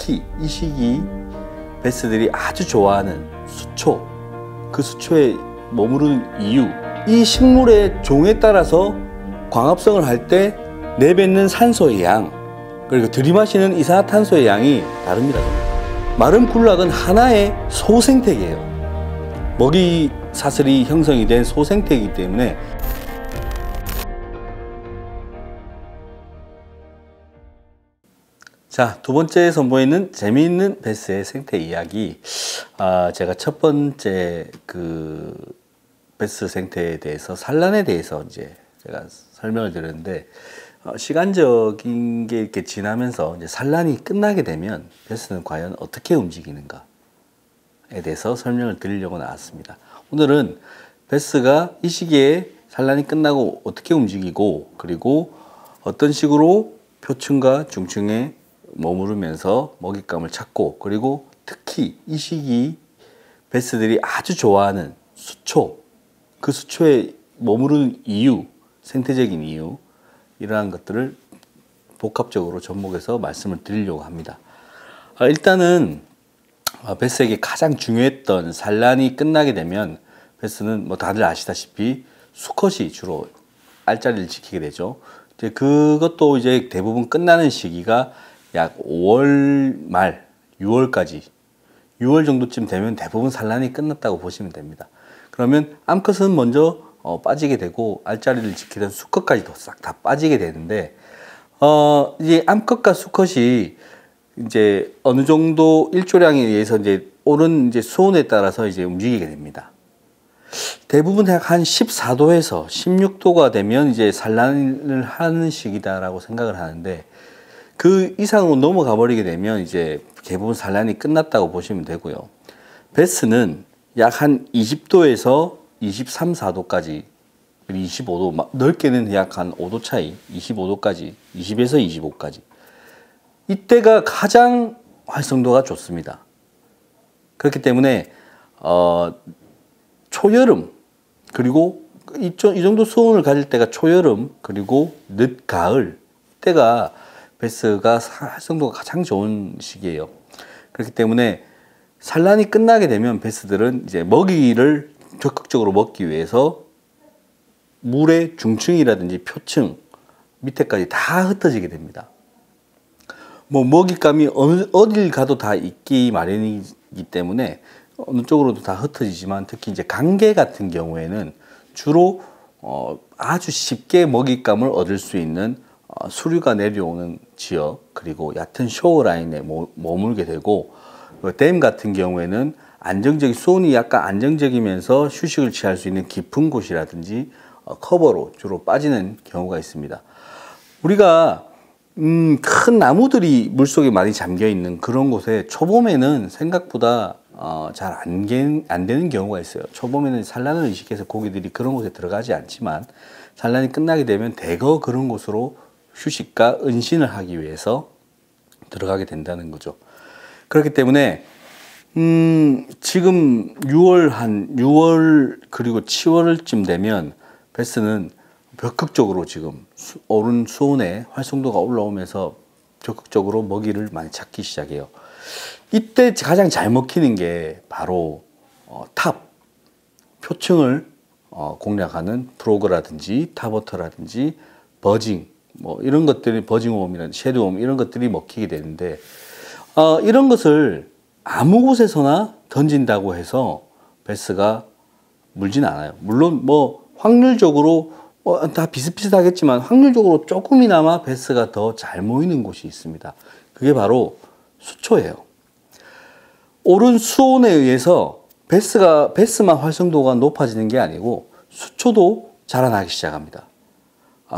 특히 이 시기 베스들이 아주 좋아하는 수초, 그 수초에 머무르는 이유, 이 식물의 종에 따라서 광합성을 할 때 내뱉는 산소의 양, 그리고 들이마시는 이산화탄소의 양이 다릅니다. 마름 굴락은 하나의 소생태계예요. 먹이 사슬이 형성이 된 소생태이기 때문에 자, 두 번째 선보이는 재미있는 베스의 생태 이야기. 제가 첫 번째 그 베스 생태에 대해서 산란에 대해서 이제 제가 설명을 드렸는데 시간적인 게 이렇게 지나면서 이제 산란이 끝나게 되면 베스는 과연 어떻게 움직이는가에 대해서 설명을 드리려고 나왔습니다. 오늘은 베스가 이 시기에 산란이 끝나고 어떻게 움직이고 그리고 어떤 식으로 표층과 중층에 머무르면서 먹잇감을 찾고 그리고 특히 이 시기 베스들이 아주 좋아하는 수초, 그 수초에 머무르는 이유, 생태적인 이유, 이러한 것들을 복합적으로 접목해서 말씀을 드리려고 합니다. 일단은 베스에게 가장 중요했던 산란이 끝나게 되면 베스는 뭐 다들 아시다시피 수컷이 주로 알자리를 지키게 되죠. 이제 그것도 이제 대부분 끝나는 시기가 약 5월 말, 6월까지, 6월 정도쯤 되면 대부분 산란이 끝났다고 보시면 됩니다. 그러면 암컷은 먼저 빠지게 되고 알자리를 지키던 수컷까지도 싹 다 빠지게 되는데 이제 암컷과 수컷이 이제 어느 정도 일조량에 의해서 이제 오른 이제 수온에 따라서 이제 움직이게 됩니다. 대부분 한 14도에서 16도가 되면 이제 산란을 하는 시기다라고 생각을 하는데 그 이상으로 넘어가 버리게 되면 이제 대부분 산란이 끝났다고 보시면 되고요. 베스는 약 한 20도에서 23, 4도까지 25도, 넓게는 약 한 5도 차이, 25도까지, 20에서 25까지. 이때가 가장 활성도가 좋습니다. 그렇기 때문에 초여름, 그리고 이 정도 수온을 가질 때가 초여름, 그리고 늦가을, 이때가 베스가 활성도가 가장 좋은 시기예요. 그렇기 때문에 산란이 끝나게 되면 베스들은 이제 먹이를 적극적으로 먹기 위해서 물의 중층이라든지 표층 밑에까지 다 흩어지게 됩니다. 뭐 먹잇감이 어딜 가도 다 있기 마련이기 때문에 어느 쪽으로도 다 흩어지지만 특히 이제 강계 같은 경우에는 주로 아주 쉽게 먹잇감을 얻을 수 있는 수류가 내려오는 지역, 그리고 얕은 쇼어라인에 머물게 되고, 댐 같은 경우에는 안정적인, 수온이 약간 안정적이면서 휴식을 취할 수 있는 깊은 곳이라든지 커버로 주로 빠지는 경우가 있습니다. 우리가 큰 나무들이 물속에 많이 잠겨 있는 그런 곳에 초봄에는 생각보다 잘 안 되는 경우가 있어요. 초봄에는 산란을 의식해서 고기들이 그런 곳에 들어가지 않지만 산란이 끝나게 되면 대거 그런 곳으로 휴식과 은신을 하기 위해서 들어가게 된다는 거죠. 그렇기 때문에 지금 6월 그리고 7월쯤 되면 베스는 적극적으로 지금 오른 수온에 활성도가 올라오면서 적극적으로 먹이를 많이 찾기 시작해요. 이때 가장 잘 먹히는 게 바로 표층을 공략하는 프로그라든지 탑워터라든지 버징, 뭐 이런 것들이 버징웜이라든지 섀도우웜 이런 것들이 먹히게 되는데 이런 것을 아무 곳에서나 던진다고 해서 베스가 물진 않아요. 물론 뭐 확률적으로 다 비슷비슷하겠지만 확률적으로 조금이나마 베스가 더 잘 모이는 곳이 있습니다. 그게 바로 수초예요. 오른 수온에 의해서 베스만 활성도가 높아지는 게 아니고 수초도 자라나기 시작합니다.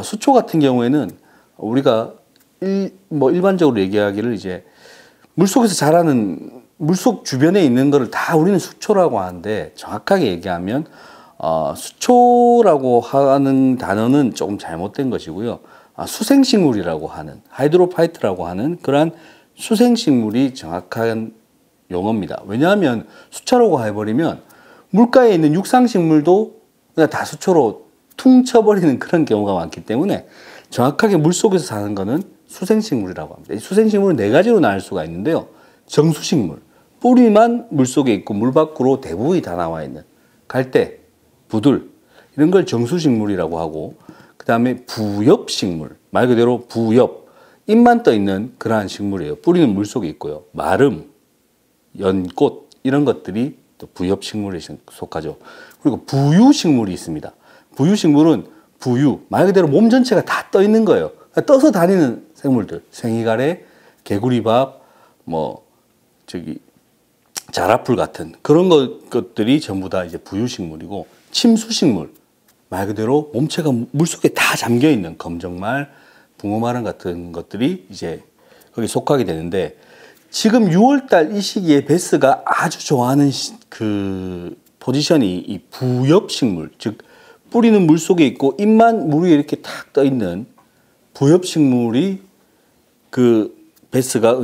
수초 같은 경우에는 우리가 일반적으로 얘기하기를 이제 물속에서 자라는 물속 주변에 있는 거를 다 우리는 수초라고 하는데 정확하게 얘기하면 수초라고 하는 단어는 조금 잘못된 것이고요. 수생식물이라고 하는 하이드로파이트라고 하는 그러한 수생식물이 정확한 용어입니다. 왜냐하면 수초라고 해버리면 물가에 있는 육상식물도 그냥 다 수초로 퉁쳐버리는 그런 경우가 많기 때문에 정확하게 물속에서 사는 거는 수생식물이라고 합니다. 이 수생식물은 네 가지로 나눌 수가 있는데요. 정수식물, 뿌리만 물속에 있고 물 밖으로 대부분이 다 나와 있는 갈대, 부들 이런 걸 정수식물이라고 하고, 그 다음에 부엽식물, 말 그대로 부엽, 잎만 떠 있는 그러한 식물이에요. 뿌리는 물속에 있고요. 마름, 연꽃 이런 것들이 또 부엽식물에 속하죠. 그리고 부유식물이 있습니다. 부유식물은 부유, 말 그대로 몸 전체가 다 떠 있는 거예요. 떠서 다니는 생물들, 생이가래, 개구리밥, 자라풀 같은 그런 것들이 전부 다 이제 부유식물이고, 침수식물, 말 그대로 몸체가 물속에 다 잠겨 있는 검정말, 붕어마름 같은 것들이 이제 거기 속하게 되는데, 지금 6월달 이 시기에 베스가 아주 좋아하는 그 포지션이 이 부엽식물, 즉 뿌리는 물속에 있고 잎만 물 위에 이렇게 탁 떠 있는 부엽식물이 그 베스가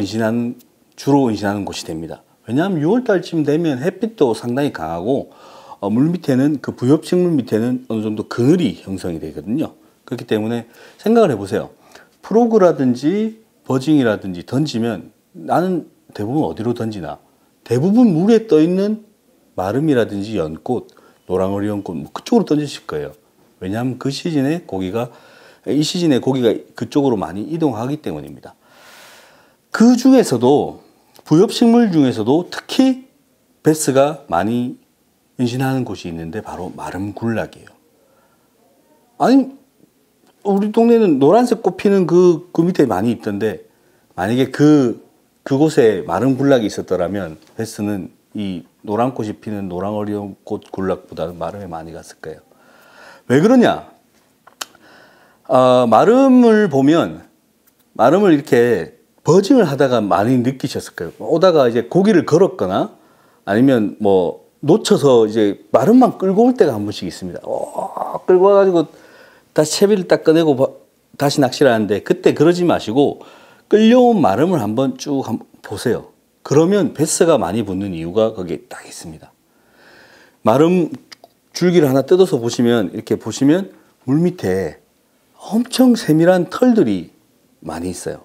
주로 은신하는 곳이 됩니다. 왜냐하면 6월달쯤 되면 햇빛도 상당히 강하고 물 밑에는, 그 부엽식물 밑에는 어느 정도 그늘이 형성이 되거든요. 그렇기 때문에 생각을 해보세요. 프로그라든지 버징이라든지 던지면 나는 대부분 어디로 던지나? 대부분 물에 떠 있는 마름이라든지 연꽃, 노랑어리 연꽃 그쪽으로 던지실 거예요. 왜냐하면 이 시즌에 고기가 그쪽으로 많이 이동하기 때문입니다. 그 중에서도 부엽식물 중에서도 특히 베스가 많이 은신하는 곳이 있는데 바로 마름군락이에요. 아니, 우리 동네는 노란색 꽃 피는 그 밑에 많이 있던데, 만약에 그곳에 마름군락이 있었더라면 베스는 이 노란 꽃이 피는 노랑어리연꽃 군락보다는 마름에 많이 갔을 거예요. 왜 그러냐? 마름을 이렇게 버징을 하다가 많이 느끼셨을 거예요. 오다가 이제 고기를 걸었거나 아니면 놓쳐서 이제 마름만 끌고 올 때가 한 번씩 있습니다. 끌고 와가지고 다시 채비를 딱 꺼내고 다시 낚시를 하는데, 그때 그러지 마시고 끌려온 마름을 한번 쭉 보세요. 그러면 베스가 많이 붙는 이유가 거기에 딱 있습니다. 마름 줄기를 하나 뜯어서 이렇게 보시면 물 밑에 엄청 세밀한 털들이 많이 있어요.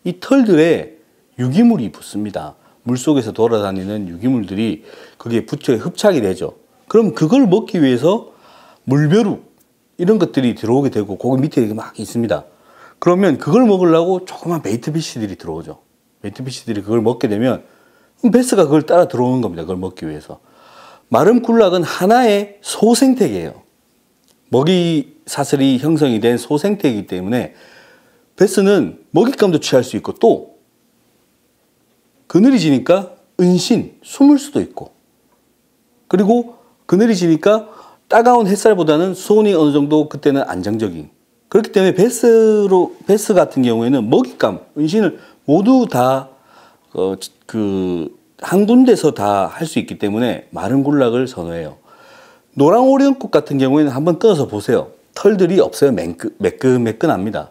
이 털들에 유기물이 붙습니다. 물속에서 돌아다니는 유기물들이 거기에 붙여 흡착이 되죠. 그럼 그걸 먹기 위해서 물벼룩 이런 것들이 들어오게 되고, 거기 밑에 막 있습니다. 그러면 그걸 먹으려고 조그만 베이트피쉬들이 들어오죠. 베이트피쉬들이 그걸 먹게 되면 베스가 그걸 따라 들어오는 겁니다. 그걸 먹기 위해서. 마름군락은 하나의 소생태계예요. 먹이 사슬이 형성이 된 소생태이기 때문에 베스는 먹잇감도 취할 수 있고, 또 그늘이 지니까 숨을 수도 있고, 그리고 그늘이 지니까 따가운 햇살보다는 수온이 어느 정도 그때는 안정적인, 그렇기 때문에 베스 같은 경우에는 먹잇감, 은신을 모두 다 한 군데서 다 할 수 있기 때문에 마름군락을 선호해요. 노랑오리연꽃 같은 경우에는 한번 뜯어서 보세요. 털들이 없어요. 매끈합니다.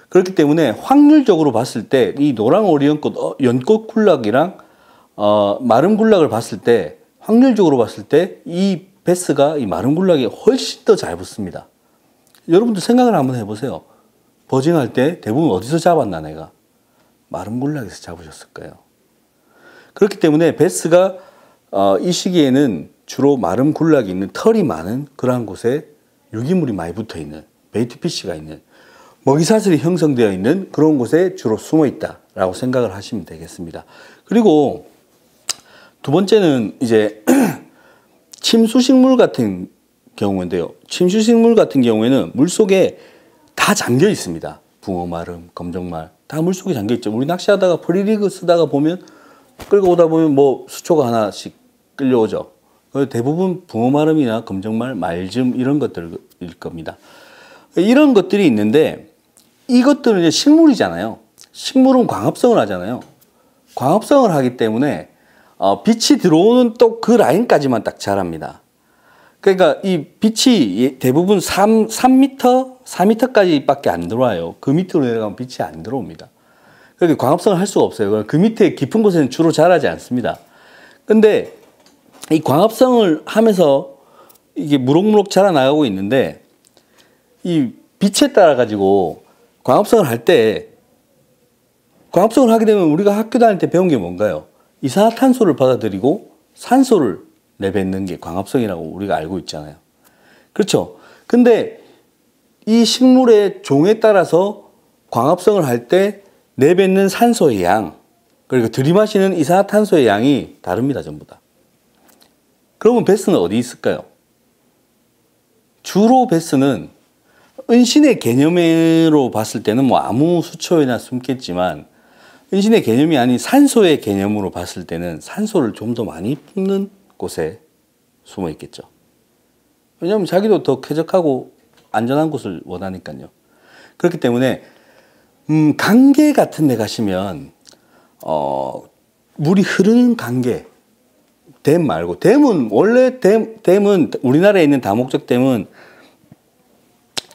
그렇기 때문에 확률적으로 봤을 때 이 노랑오리연꽃, 연꽃군락이랑 마름군락을 봤을 때, 확률적으로 봤을 때 이 베스가 이 마름군락이 훨씬 더 잘 붙습니다. 여러분들 생각을 한번 해보세요. 버징할 때 대부분 어디서 잡았나 내가? 마름군락에서 잡으셨을 거예요. 그렇기 때문에 베스가 이 시기에는 주로 마름군락이 있는 털이 많은 그러한 곳에 유기물이 많이 붙어있는, 베이트피쉬가 있는, 먹이사슬이 형성되어 있는 그런 곳에 주로 숨어 있다라고 생각을 하시면 되겠습니다. 그리고 두 번째는 이제 침수식물 같은 경우인데요. 침수식물 같은 경우에는 물속에 다 잠겨 있습니다. 붕어마름, 검정말 다 물속에 잠겨 있죠. 우리 낚시하다가 프리리그 쓰다가 보면, 끌고 오다 보면 수초가 하나씩 끌려오죠. 대부분 붕어마름이나 검정말, 말즘 이런 것들일 겁니다. 이런 것들이 있는데, 이것들은 이제 식물이잖아요. 식물은 광합성을 하잖아요. 광합성을 하기 때문에 빛이 들어오는 또 그 라인까지만 딱 자랍니다. 그러니까 이 빛이 대부분 4m까지 밖에 안 들어와요. 그 밑으로 내려가면 빛이 안 들어옵니다. 그렇게 광합성을 할 수가 없어요. 그 밑에 깊은 곳에는 주로 자라지 않습니다. 근데 이 광합성을 하면서 이게 무럭무럭 자라나가고 있는데, 이 빛에 따라 가지고 광합성을 할 때 광합성을 하게 되면 우리가 학교 다닐 때 배운 게 뭔가요? 이산화탄소를 받아들이고 산소를 내뱉는 게 광합성이라고 우리가 알고 있잖아요. 그렇죠? 근데 이 식물의 종에 따라서 광합성을 할 때 내뱉는 산소의 양, 그리고 들이마시는 이산화탄소의 양이 다릅니다, 전부 다. 그러면 베스는 어디 있을까요? 주로 베스는 은신의 개념으로 봤을 때는 뭐 아무 수초에나 숨겠지만, 은신의 개념이 아닌 산소의 개념으로 봤을 때는 산소를 좀 더 많이 뿜는 곳에 숨어 있겠죠. 왜냐하면 자기도 더 쾌적하고 안전한 곳을 원하니까요. 그렇기 때문에 강계 같은 데 가시면 물이 흐르는 강계, 댐 말고, 댐은 원래 댐은 우리나라에 있는 다목적 댐은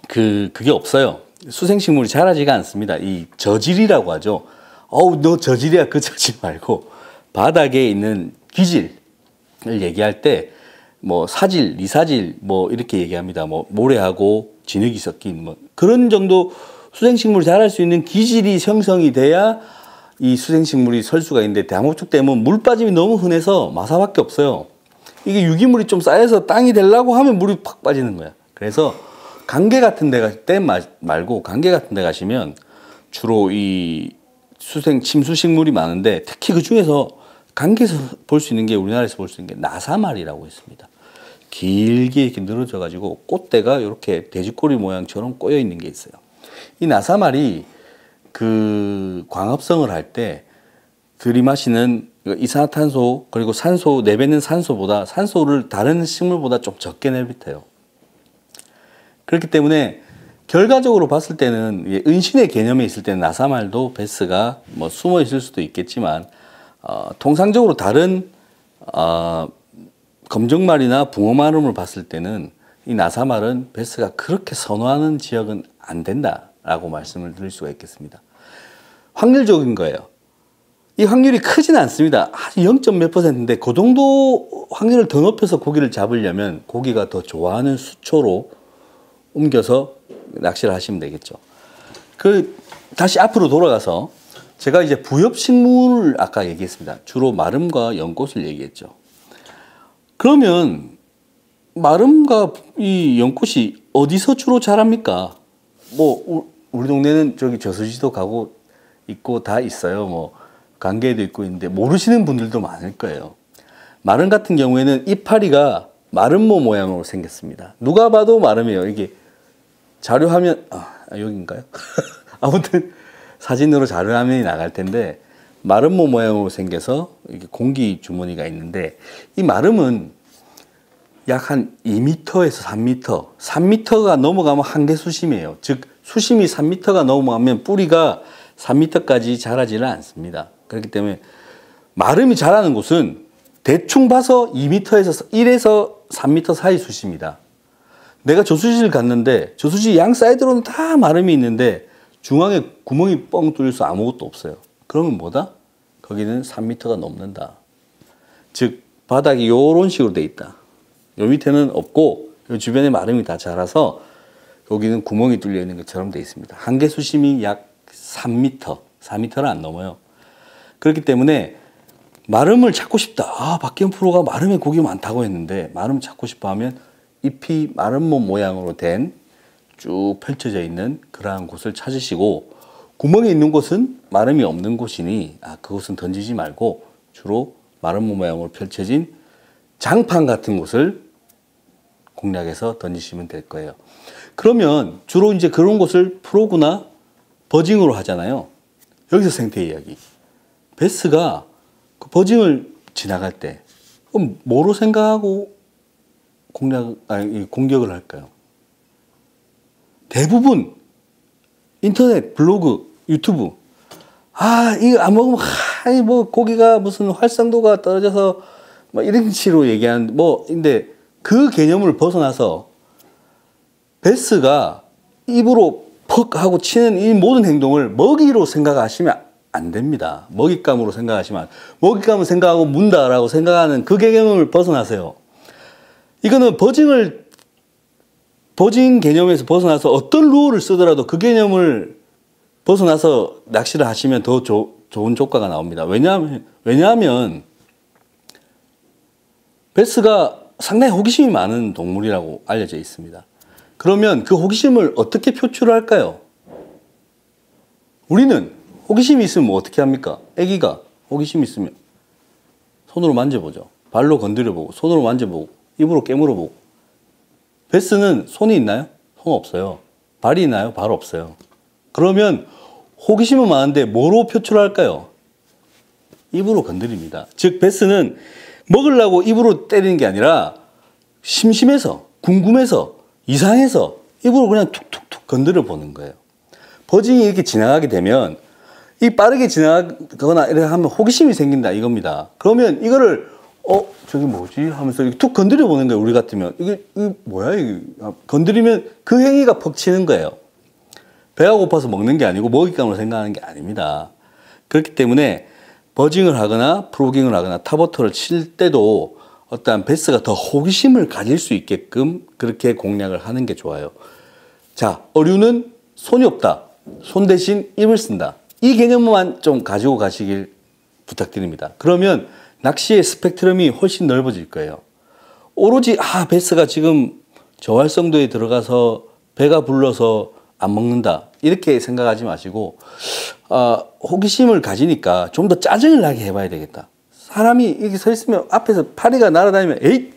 그게 없어요. 수생식물이 자라지가 않습니다. 이 저질이라고 하죠. 어우, 너 저질이야. 그 저질 말고 바닥에 있는 기질을 얘기할 때 뭐 사질, 리사질 뭐 이렇게 얘기합니다. 뭐 모래하고 진흙이 섞인 뭐 그런 정도 수생식물이 자랄 수 있는 기질이 형성이 돼야 이 수생식물이 설 수가 있는데, 다목적 댐은 물 빠짐이 너무 흔해서 마사밖에 없어요. 이게 유기물이 좀 쌓여서 땅이 되려고 하면 물이 팍 빠지는 거야. 그래서 강계 같은 데 댐 말고 강계 같은 데 가시면 주로 이 침수식물이 많은데, 특히 그 중에서 강계에서 볼 수 있는 게, 우리나라에서 볼 수 있는 게 나사말이라고 있습니다. 길게 이렇게 늘어져 가지고 꽃대가 이렇게 돼지꼬리 모양처럼 꼬여 있는 게 있어요. 이 나사말이 그 광합성을 할 때 들이마시는 이산화탄소 그리고 산소, 내뱉는 산소보다, 산소를 다른 식물보다 좀 적게 내뱉어요. 그렇기 때문에 결과적으로 봤을 때는, 은신의 개념에 있을 때는 나사말도 베스가 뭐 숨어 있을 수도 있겠지만, 통상적으로 다른 검정말이나 붕어마름을 봤을 때는 이 나사말은 베스가 그렇게 선호하는 지역은 안 된다라고 말씀을 드릴 수가 있겠습니다. 확률적인 거예요. 이 확률이 크진 않습니다. 0. 몇 %인데, 그 정도 확률을 더 높여서 고기를 잡으려면 고기가 더 좋아하는 수초로 옮겨서 낚시를 하시면 되겠죠. 다시 앞으로 돌아가서 제가 이제 부엽식물을 아까 얘기했습니다. 주로 마름과 연꽃을 얘기했죠. 그러면 마름과 이 연꽃이 어디서 주로 자랍니까? 뭐 우리 동네는 저기 저수지도 가고 있고 다 있어요. 뭐 강계에도 있고 있는데 모르시는 분들도 많을 거예요. 마름 같은 경우에는 이파리가 마름모 모양으로 생겼습니다. 누가 봐도 마름이에요. 이게 자료화면 여기인가요? 아무튼 사진으로 자료화면이 나갈 텐데, 마름모 모양으로 생겨서 이렇게 공기 주머니가 있는데, 이 마름은 약 한 2m에서 3m, 3m가 넘어가면 한계 수심이에요. 즉 수심이 3m가 넘어가면 뿌리가 3m까지 자라지는 않습니다. 그렇기 때문에 마름이 자라는 곳은 대충 봐서 2m에서 1에서 3m 사이 수심이다. 내가 저수지를 갔는데 저수지 양 사이드로는 다 마름이 있는데 중앙에 구멍이 뻥 뚫려서 아무것도 없어요. 그러면 뭐다? 거기는 3m가 넘는다. 즉 바닥이 이런 식으로 돼 있다. 요 밑에는 없고 요 주변에 마름이 다 자라서 여기는 구멍이 뚫려 있는 것처럼 돼 있습니다. 한계 수심이 약 3m, 4m는 안 넘어요. 그렇기 때문에 마름을 찾고 싶다. 박기현 프로가 마름에 고기 많다고 했는데 마름 찾고 싶어 하면 잎이 마름모 모양으로 된 쭉 펼쳐져 있는 그러한 곳을 찾으시고, 구멍이 있는 곳은 마름이 없는 곳이니 그곳은 던지지 말고 주로 마름모 모양으로 펼쳐진 장판 같은 곳을 공략해서 던지시면 될 거예요. 그러면 주로 이제 그런 곳을 프로그나 버징으로 하잖아요. 여기서 생태 이야기. 베스가 그 버징을 지나갈 때 그럼 뭐로 생각하고 공격을 할까요? 대부분 인터넷, 블로그, 유튜브, 이거 안 먹으면 뭐 고기가 무슨 활성도가 떨어져서 뭐 이런 식으로 얘기하는 근데 그 개념을 벗어나서 베스가 입으로 퍽 하고 치는 이 모든 행동을 먹이로 생각하시면 안 됩니다. 먹잇감으로 생각하시면, 먹잇감을 생각하고 문다라고 생각하는 그 개념을 벗어나세요. 이거는 버징 개념에서 벗어나서 어떤 루어를 쓰더라도 그 개념을 벗어나서 낚시를 하시면 더 좋은 효과가 나옵니다. 왜냐하면 베스가 상당히 호기심이 많은 동물이라고 알려져 있습니다. 그러면 그 호기심을 어떻게 표출할까요? 우리는 호기심이 있으면 뭐 어떻게 합니까? 애기가 호기심이 있으면 손으로 만져보죠. 발로 건드려보고, 손으로 만져보고, 입으로 깨물어보고. 베스는 손이 있나요? 손 없어요. 발이 있나요? 발 없어요. 그러면 호기심은 많은데 뭐로 표출할까요? 입으로 건드립니다. 즉 베스는 먹으려고 입으로 때리는 게 아니라 심심해서, 궁금해서, 이상해서 입으로 그냥 툭툭툭 건드려 보는 거예요. 버징이 이렇게 지나가게 되면 이 빠르게 지나가거나 이렇게 하면 호기심이 생긴다 이겁니다. 그러면 이거를 저기 뭐지 하면서 이렇게 툭 건드려 보는 거예요. 우리 같으면 이게 뭐야 이게 건드리면 그 행위가 퍽치는 거예요. 배가 고파서 먹는 게 아니고 먹잇감으로 생각하는 게 아닙니다. 그렇기 때문에 버징을 하거나 프로깅을 하거나 탑워터를 칠 때도 어떠한 베스가 더 호기심을 가질 수 있게끔 그렇게 공략을 하는 게 좋아요. 자, 어류는 손이 없다. 손 대신 입을 쓴다. 이 개념만 좀 가지고 가시길 부탁드립니다. 그러면 낚시의 스펙트럼이 훨씬 넓어질 거예요. 오로지 베스가 지금 저활성도에 들어가서 배가 불러서 안 먹는다 이렇게 생각하지 마시고 호기심을 가지니까 좀 더 짜증을 나게 해봐야 되겠다. 사람이 이렇게 서 있으면 앞에서 파리가 날아다니면 에잇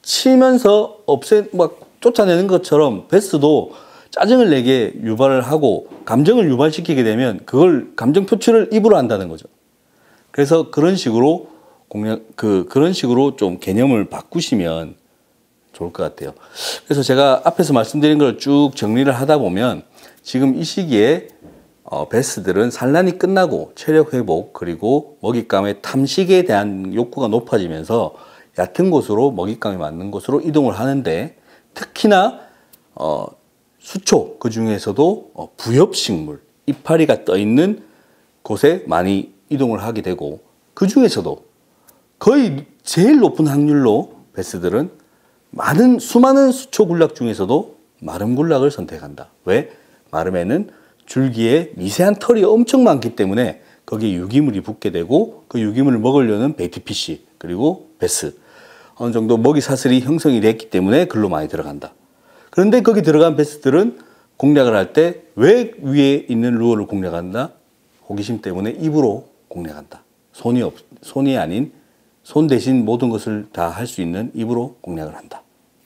치면서 막 쫓아내는 것처럼 베스도 짜증을 내게 유발을 하고 감정을 유발시키게 되면 그걸 감정 표출을 입으로 한다는 거죠. 그래서 그런 식으로 그런 식으로 좀 개념을 바꾸시면 좋을 것 같아요. 그래서 제가 앞에서 말씀드린 걸 쭉 정리를 하다 보면 지금 이 시기에 베스들은 산란이 끝나고 체력 회복 그리고 먹잇감의 탐식에 대한 욕구가 높아지면서 얕은 곳으로 먹잇감이 맞는 곳으로 이동을 하는데 특히나 수초 그 중에서도 부엽식물 이파리가 떠 있는 곳에 많이 이동을 하게 되고 그 중에서도 거의 제일 높은 확률로 베스들은 수많은 수초 군락 중에서도 마름 군락을 선택한다. 왜? 마름에는 줄기에 미세한 털이 엄청 많기 때문에 거기에 유기물이 붙게 되고 그 유기물을 먹으려는 베이트피쉬 그리고 베스 어느 정도 먹이 사슬이 형성이 됐기 때문에 글로 많이 들어간다. 그런데 거기 들어간 베스들은 공략을 할 때 왜 위에 있는 루어를 공략한다? 호기심 때문에 입으로 공략한다. 손이 아닌 손 대신 모든 것을 다 할 수 있는 입으로 공략을 한다.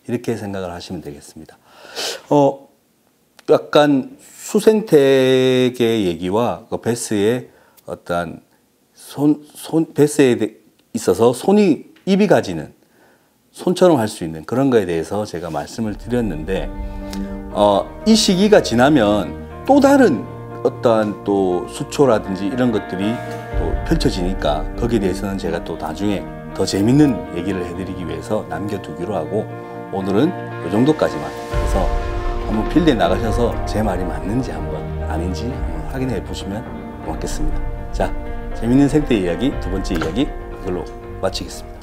이렇게 생각을 하시면 되겠습니다. 약간 수생태계 얘기와 그 베스의 어떠한 베스에 있어서 입이 가지는 손처럼 할 수 있는 그런 거에 대해서 제가 말씀을 드렸는데, 이 시기가 지나면 또 다른 어떠한 또 수초라든지 이런 것들이 또 펼쳐지니까 거기에 대해서는 제가 또 나중에 더 재밌는 얘기를 해드리기 위해서 남겨두기로 하고 오늘은 이 정도까지만 해서 한번 필드에 나가셔서 제 말이 맞는지 아닌지 한번 확인해 보시면 고맙겠습니다. 자, 재밌는 생태 이야기 두 번째 이야기 이걸로 마치겠습니다.